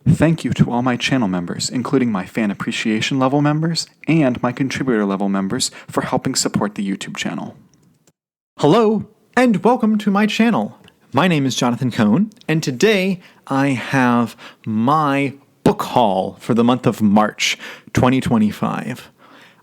Thank you to all my channel members, including my fan appreciation level members and my contributor level members, for helping support the YouTube channel. Hello, and welcome to my channel. My name is Jonathan Cohn, and today I have my book haul for the month of March 2025.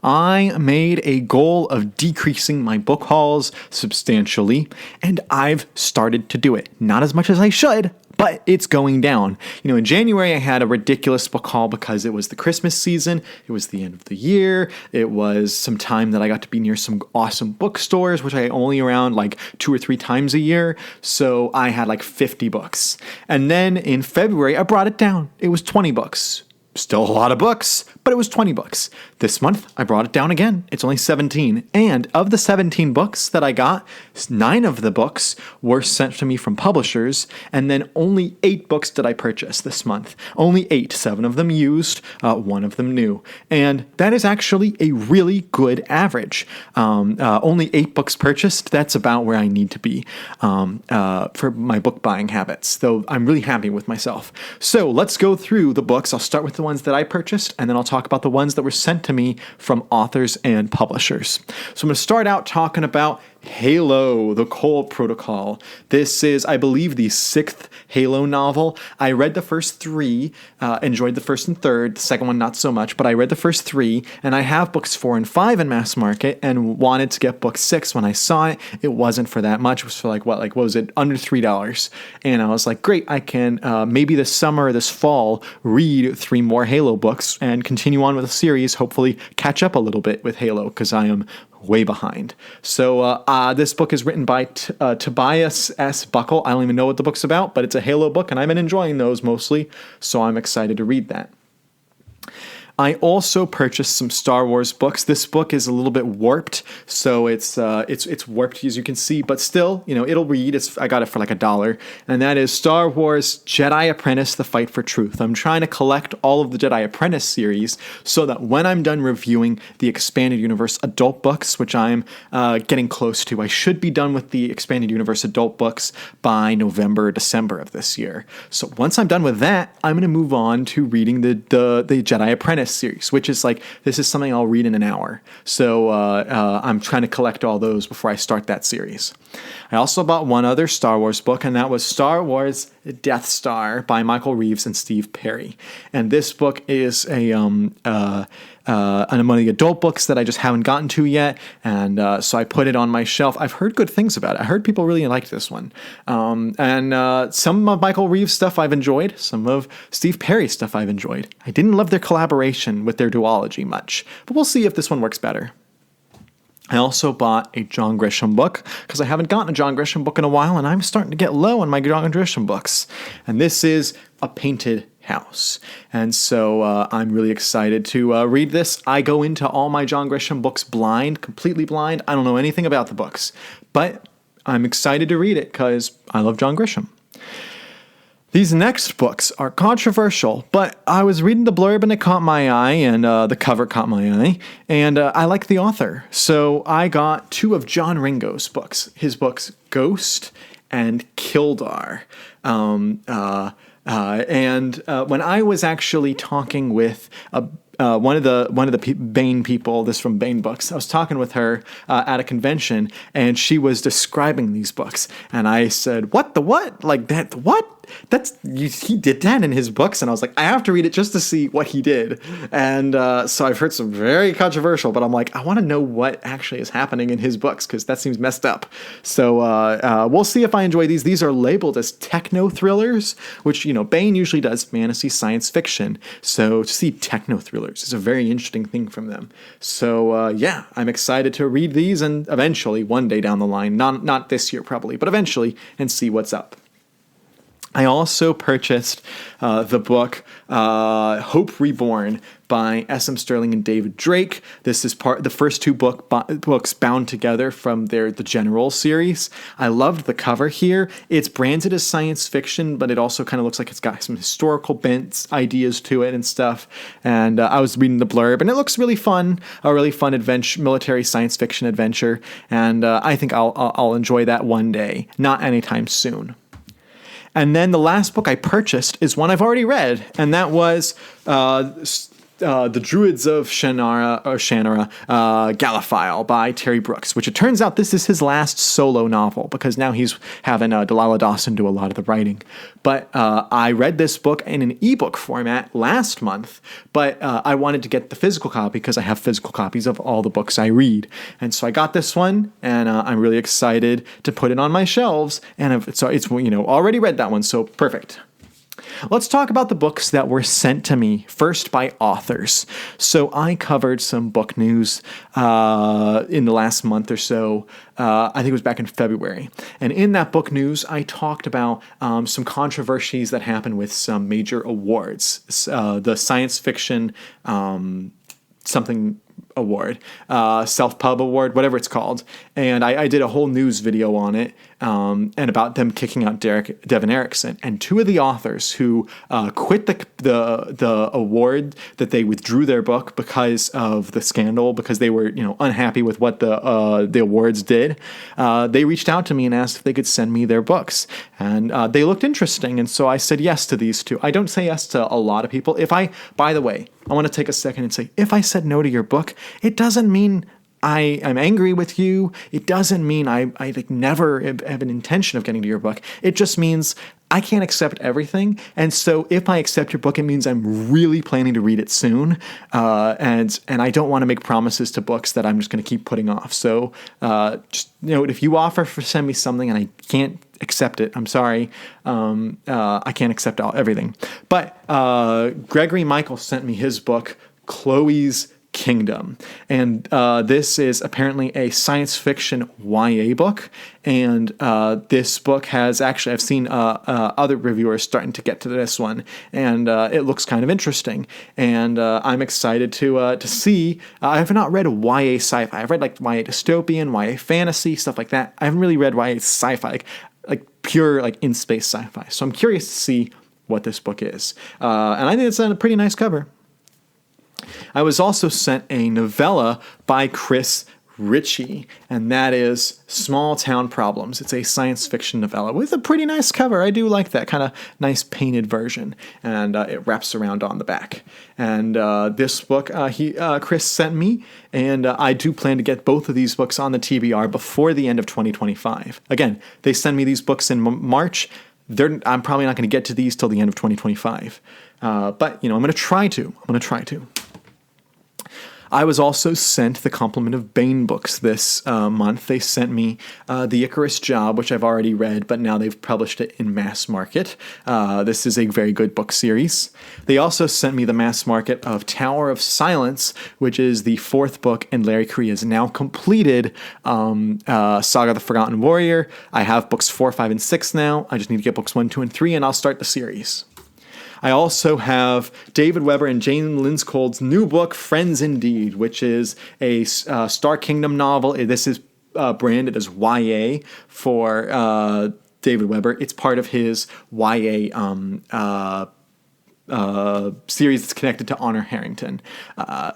I made a goal of decreasing my book hauls substantially, and I've started to do it. Not as much as I should, but it's going down. In January I had a ridiculous book haul because it was the Christmas season, it was the end of the year, it was some time that I got to be near some awesome bookstores, which I only around like 2 or 3 times a year, so I had like 50 books. And then in February I brought it down. It was 20 books. Still a lot of books, but it was 20 books. This month, I brought it down again. It's only 17. And of the 17 books that I got, 9 of the books were sent to me from publishers, and then only 8 books did I purchase this month. Only 8, 7 of them used, 1 of them new. And that is actually a really good average. Only 8 books purchased, that's about where I need to be for my book buying habits, though I'm really happy with myself. So let's go through the books. I'll start with the ones that I purchased, and then I'll talk about the ones that were sent to me from authors and publishers. So I'm going to start out talking about Halo, the Cole Protocol. This is, I believe, the 6th Halo novel. I read the first 3, enjoyed the first and third, the second one not so much, but I read the first 3, and I have books 4 and 5 in mass market and wanted to get book 6 when I saw it. It wasn't for that much. It was for what was it? Under $3. And I was like, great, I can maybe this summer or this fall read 3 more Halo books and continue on with the series, hopefully catch up a little bit with Halo, because I am way behind. So this book is written by Tobias S. Buckle. I don't even know what the book's about, but it's a Halo book, and I've been enjoying those mostly, so I'm excited to read that. I also purchased some Star Wars books. This book is a little bit warped, so it's warped as you can see, but still, it'll read. I got it for like $1, and that is Star Wars Jedi Apprentice: The Fight for Truth. I'm trying to collect all of the Jedi Apprentice series so that when I'm done reviewing the Expanded Universe adult books, which I'm getting close to, I should be done with the Expanded Universe adult books by November or December of this year. So once I'm done with that, I'm going to move on to reading the Jedi Apprentice series, which is this is something I'll read in an hour. So I'm trying to collect all those before I start that series. I also bought one other Star Wars book, and that was Star Wars Death Star by Michael Reeves and Steve Perry. And this book is one of the adult books that I just haven't gotten to yet, and so I put it on my shelf. I've heard good things about it. I heard people really liked this one. And some of Michael Reeves' stuff I've enjoyed, some of Steve Perry's stuff I've enjoyed. I didn't love their collaboration with their duology much, but we'll see if this one works better. I also bought a John Grisham book because I haven't gotten a John Grisham book in a while, and I'm starting to get low on my John Grisham books. And this is A Painted House. And so I'm really excited to read this. I go into all my John Grisham books blind, completely blind. I don't know anything about the books, but I'm excited to read it because I love John Grisham. These next books are controversial, but I was reading the blurb and it caught my eye, and the cover caught my eye, and I like the author. So I got 2 of John Ringo's books, his books Ghost and Kildare. And when I was actually talking with one of the Baen people, this from Baen Books, I was talking with her at a convention, and she was describing these books, and I said, "What the what? Like that? What? He did that in his books?" And I was like, I have to read it just to see what he did. And so I've heard some very controversial, but I'm like, I want to know what actually is happening in his books because that seems messed up. So we'll see if I enjoy these. These are labeled as techno thrillers, which Baen usually does fantasy science fiction. So to see techno thrillers is a very interesting thing from them. So yeah, I'm excited to read these and eventually one day down the line, not this year probably, but eventually, and see what's up. I also purchased the book Hope Reborn by S.M. Stirling and David Drake. This is the first 2 books bound together from the General series. I loved the cover here. It's branded as science fiction, but it also kind of looks like it's got some historical bent ideas to it and stuff. And I was reading the blurb, and it looks really fun, a really fun adventure, military science fiction adventure. And I think I'll enjoy that one day, not anytime soon. And then the last book I purchased is one I've already read, and that was The Druids of Shannara, Gallifile by Terry Brooks, which it turns out this is his last solo novel because now he's having Delilah Dawson do a lot of the writing. But I read this book in an ebook format last month, but I wanted to get the physical copy because I have physical copies of all the books I read. And so I got this one, and I'm really excited to put it on my shelves. And so it's already read that one, so perfect. Let's talk about the books that were sent to me first by authors. So I covered some book news in the last month or so. I think it was back in February. And in that book news, I talked about some controversies that happened with some major awards. The science fiction something award, Self-Pub Award, whatever it's called. And I did a whole news video on it and about them kicking out Devin Erickson. And two of the authors who quit the award, that they withdrew their book because of the scandal, because they were unhappy with what the awards did. They reached out to me and asked if they could send me their books. And they looked interesting. And so I said yes to these two. I don't say yes to a lot of people. By the way, I want to take a second and say, if I said no to your book, it doesn't mean I'm angry with you. It doesn't mean I never have an intention of getting to your book. It just means I can't accept everything. And so if I accept your book, it means I'm really planning to read it soon. And I don't want to make promises to books that I'm just going to keep putting off. So just if you offer to send me something and I can't accept it, I'm sorry. I can't accept everything. But Gregory Michael sent me his book, Chloe's Kingdom. And this is apparently a science fiction YA book. And this book has actually, I've seen other reviewers starting to get to this one. And it looks kind of interesting. And I'm excited to see. I have not read YA sci-fi. I've read like YA dystopian, YA fantasy, stuff like that. I haven't really read YA sci-fi, like pure like in-space sci-fi. So I'm curious to see what this book is. And I think it's a pretty nice cover. I was also sent a novella by Chris Ritchie, and that is Small Town Problems. It's a science fiction novella with a pretty nice cover. I do like that kind of nice painted version, and it wraps around on the back. And this book Chris sent me, and I do plan to get both of these books on the TBR before the end of 2025. Again, they send me these books in March. I'm probably not going to get to these till the end of 2025. But I'm going to try to. I was also sent the complement of Baen books this month. They sent me The Icarus Job, which I've already read, but now they've published it in mass market. This is a very good book series. They also sent me the mass market of Tower of Silence, which is the fourth book in Larry Correia's now completed Saga of the Forgotten Warrior. I have books 4, 5, and 6 now. I just need to get books 1, 2, and 3, and I'll start the series. I also have David Weber and Jane Linskold's new book, Friends Indeed, which is a Star Kingdom novel. This is branded as YA for David Weber. It's part of his YA series that's connected to Honor Harrington.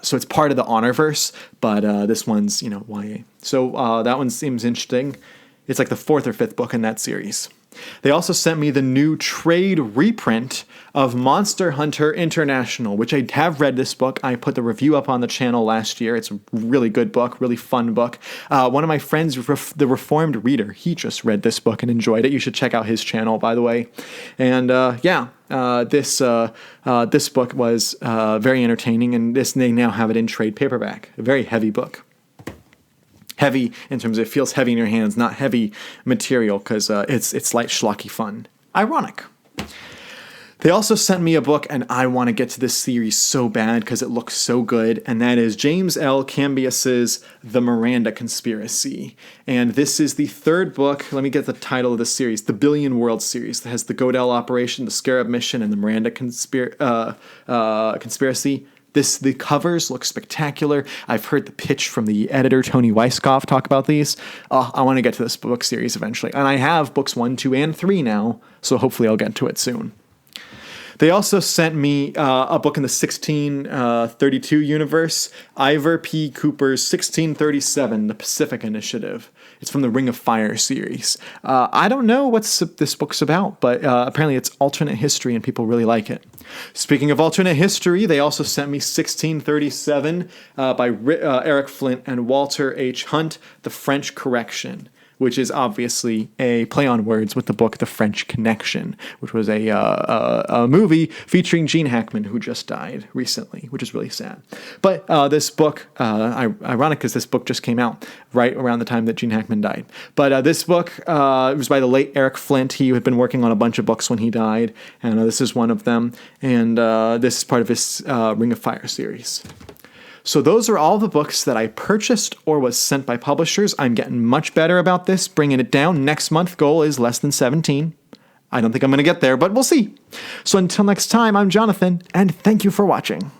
So it's part of the Honorverse, but this one's, YA. So that one seems interesting. It's like the fourth or fifth book in that series. They also sent me the new trade reprint of Monster Hunter International, which I have read this book. I put the review up on the channel last year. It's a really good book, really fun book. One of my friends, the Reformed Reader, he just read this book and enjoyed it. You should check out his channel, by the way. And this book was very entertaining, and they now have it in trade paperback. A very heavy book. Heavy in terms of it feels heavy in your hands, not heavy material, because it's light, schlocky fun. Ironic. They also sent me a book, and I want to get to this series so bad because it looks so good, and that is James L. Cambias's The Miranda Conspiracy. And this is the third book. Let me get the title of the series, the Billion World series, that has the Godel Operation, the Scarab Mission, and the Miranda Conspiracy. The covers look spectacular. I've heard the pitch from the editor, Tony Weisskopf, talk about these. I want to get to this book series eventually. And I have books 1, 2, and 3 now, so hopefully I'll get to it soon. They also sent me a book in the 1632 universe, Ivor P. Cooper's 1637, The Pacific Initiative. It's from the Ring of Fire series. I don't know what this book's about, but apparently it's alternate history and people really like it. Speaking of alternate history, they also sent me 1637 by Eric Flint and Walter H. Hunt, The French Correction, which is obviously a play on words with the book The French Connection, which was a movie featuring Gene Hackman, who just died recently, which is really sad. But this book, ironic because this book just came out right around the time that Gene Hackman died. But this book it was by the late Eric Flint. He had been working on a bunch of books when he died, and this is one of them. And this is part of his Ring of Fire series. So those are all the books that I purchased or was sent by publishers. I'm getting much better about this, bringing it down. Next month goal is less than 17. I don't think I'm going to get there, but we'll see. So until next time, I'm Jonathan, and thank you for watching.